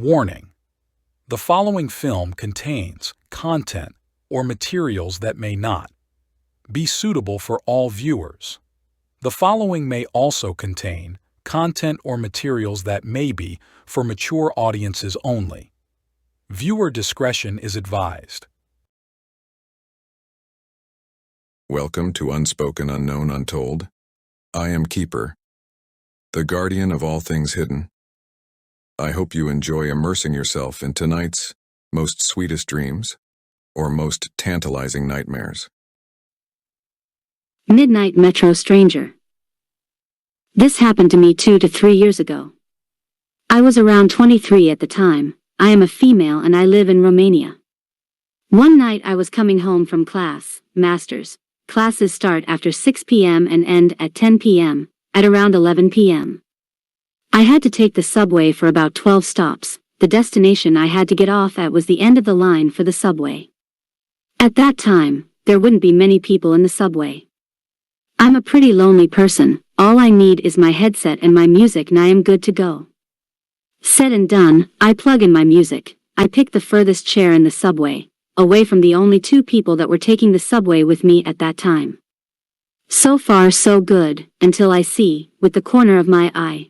Warning: the following film contains content or materials that may not be suitable for all viewers. The following may also contain content or materials that may be for mature audiences only. Viewer discretion is advised. Welcome to Unspoken, Unknown, Untold. I am Keeper, the guardian of all things hidden. I hope you enjoy immersing yourself in tonight's most sweetest dreams or most tantalizing nightmares. Midnight Metro Stranger. This happened to me 2 to 3 years ago. I was around 23 at the time. I am a female and I live in Romania. One night I was coming home from class, master's. Classes start after 6 p.m. and end at 10 p.m., at around 11 p.m. I had to take the subway for about 12 stops. The destination I had to get off at was the end of the line for the subway. At that time, there wouldn't be many people in the subway. I'm a pretty lonely person. All I need is my headset and my music and I am good to go. Said and done, I plug in my music. I pick the furthest chair in the subway, away from the only 2 people that were taking the subway with me at that time. So far so good, until I see, with the corner of my eye,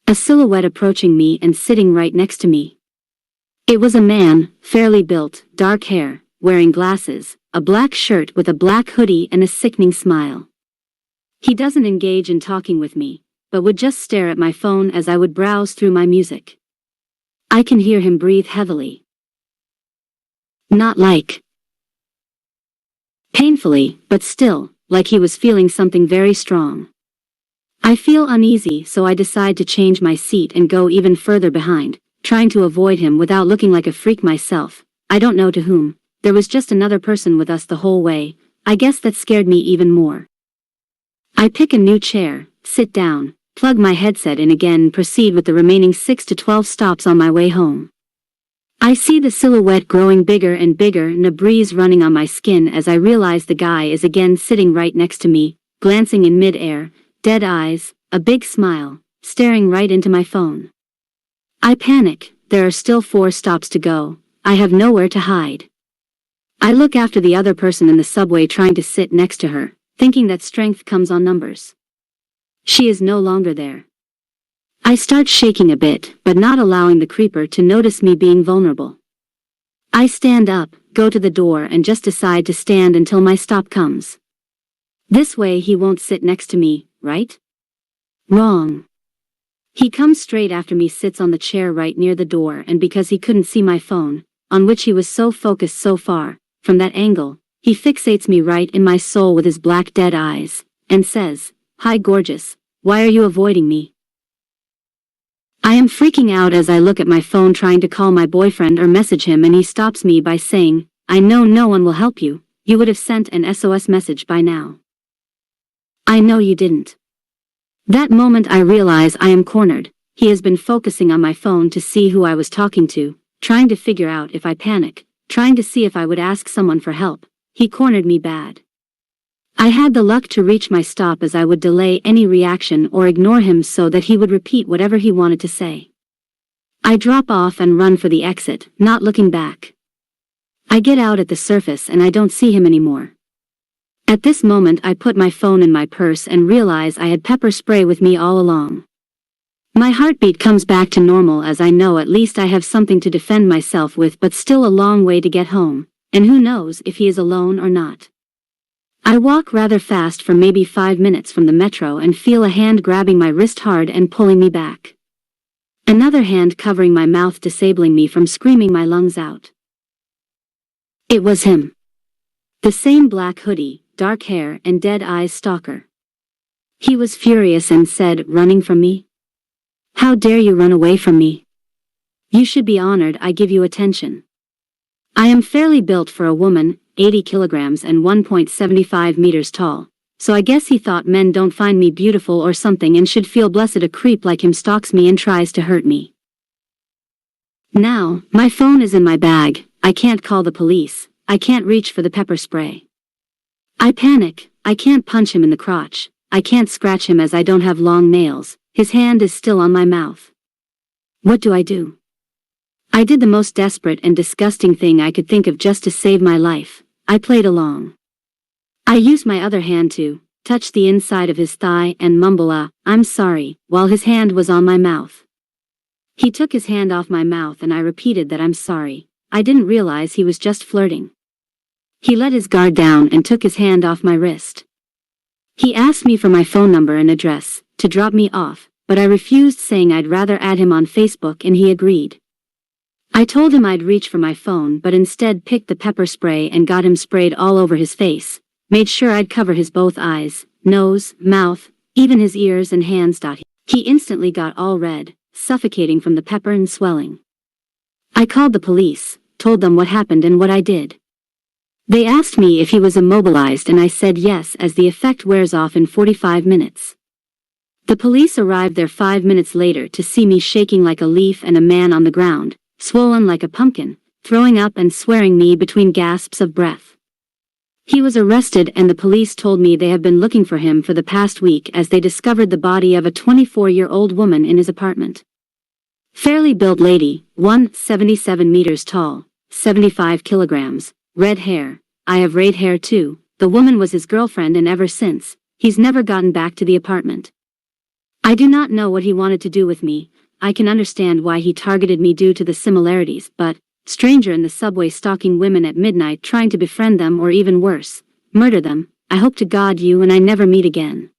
a silhouette approaching me and sitting right next to me. It was a man, fairly built, dark hair, wearing glasses, a black shirt with a black hoodie and a sickening smile. He doesn't engage in talking with me, but would just stare at my phone as I would browse through my music. I can hear him breathe heavily. Not like painfully, but still, like he was feeling something very strong. I feel uneasy, so I decide to change my seat and go even further behind, trying to avoid him without looking like a freak myself. I don't know to whom. There was just another person with us the whole way. I guess that scared me even more. I pick a new chair, sit down, plug my headset in again and proceed with the remaining 6 to 12 stops on my way home. I see the silhouette growing bigger and bigger and a breeze running on my skin as I realize the guy is again sitting right next to me, glancing in mid-air, dead eyes, a big smile, staring right into my phone. I panic. There are still 4 stops to go. I have nowhere to hide. I look after the other person in the subway trying to sit next to her, thinking that strength comes on numbers. She is no longer there. I start shaking a bit, but not allowing the creeper to notice me being vulnerable. I stand up, go to the door and just decide to stand until my stop comes. This way he won't sit next to me, right? Wrong. He comes straight after me, sits on the chair right near the door, and because he couldn't see my phone, on which he was so focused so far, from that angle, he fixates me right in my soul with his black dead eyes, and says, "Hi gorgeous, why are you avoiding me?" I am freaking out as I look at my phone trying to call my boyfriend or message him, and he stops me by saying, "I know no one will help you. You would have sent an SOS message by now." I know you didn't. That moment I realize I am cornered. He has been focusing on my phone to see who I was talking to, trying to figure out if I panic, trying to see if I would ask someone for help. He cornered me bad. I had the luck to reach my stop as I would delay any reaction or ignore him so that he would repeat whatever he wanted to say. I drop off and run for the exit, not looking back. I get out at the surface and I don't see him anymore. At this moment I put my phone in my purse and realize I had pepper spray with me all along. My heartbeat comes back to normal as I know at least I have something to defend myself with, but still a long way to get home, and who knows if he is alone or not. I walk rather fast for maybe 5 minutes from the metro and feel a hand grabbing my wrist hard and pulling me back. Another hand covering my mouth, disabling me from screaming my lungs out. It was him. The same black hoodie, dark hair and dead eyes stalker. He was furious and said, "Running from me? How dare you run away from me? You should be honored I give you attention. I am fairly built for a woman, 80 kilograms and 1.75 meters tall, so I guess he thought men don't find me beautiful or something and should feel blessed a creep like him stalks me and tries to hurt me. Now, my phone is in my bag. I can't call the police. I can't reach for the pepper spray. I panic. I can't punch him in the crotch. I can't scratch him as I don't have long nails. His hand is still on my mouth. What do I do? I did the most desperate and disgusting thing I could think of just to save my life. I played along. I used my other hand to touch the inside of his thigh and mumble "I'm sorry," while his hand was on my mouth. He took his hand off my mouth and I repeated that I'm sorry. I didn't realize he was just flirting. He let his guard down and took his hand off my wrist. He asked me for my phone number and address to drop me off, but I refused, saying I'd rather add him on Facebook, and he agreed. I told him I'd reach for my phone, but instead picked the pepper spray and got him sprayed all over his face, made sure I'd cover his both eyes, nose, mouth, even his ears and hands. He instantly got all red, suffocating from the pepper and swelling. I called the police, told them what happened and what I did. They asked me if he was immobilized and I said yes, as the effect wears off in 45 minutes. The police arrived there 5 minutes later to see me shaking like a leaf and a man on the ground, swollen like a pumpkin, throwing up and swearing me between gasps of breath. He was arrested and the police told me they have been looking for him for the past week, as they discovered the body of a 24-year-old woman in his apartment. Fairly built lady, 177 meters tall, 75 kilograms, red hair. I have red hair too. The woman was his girlfriend, and ever since, he's never gotten back to the apartment. I do not know what he wanted to do with me. I can understand why he targeted me due to the similarities, but stranger in the subway stalking women at midnight, trying to befriend them, or even worse, murder them. I hope to God you and I never meet again.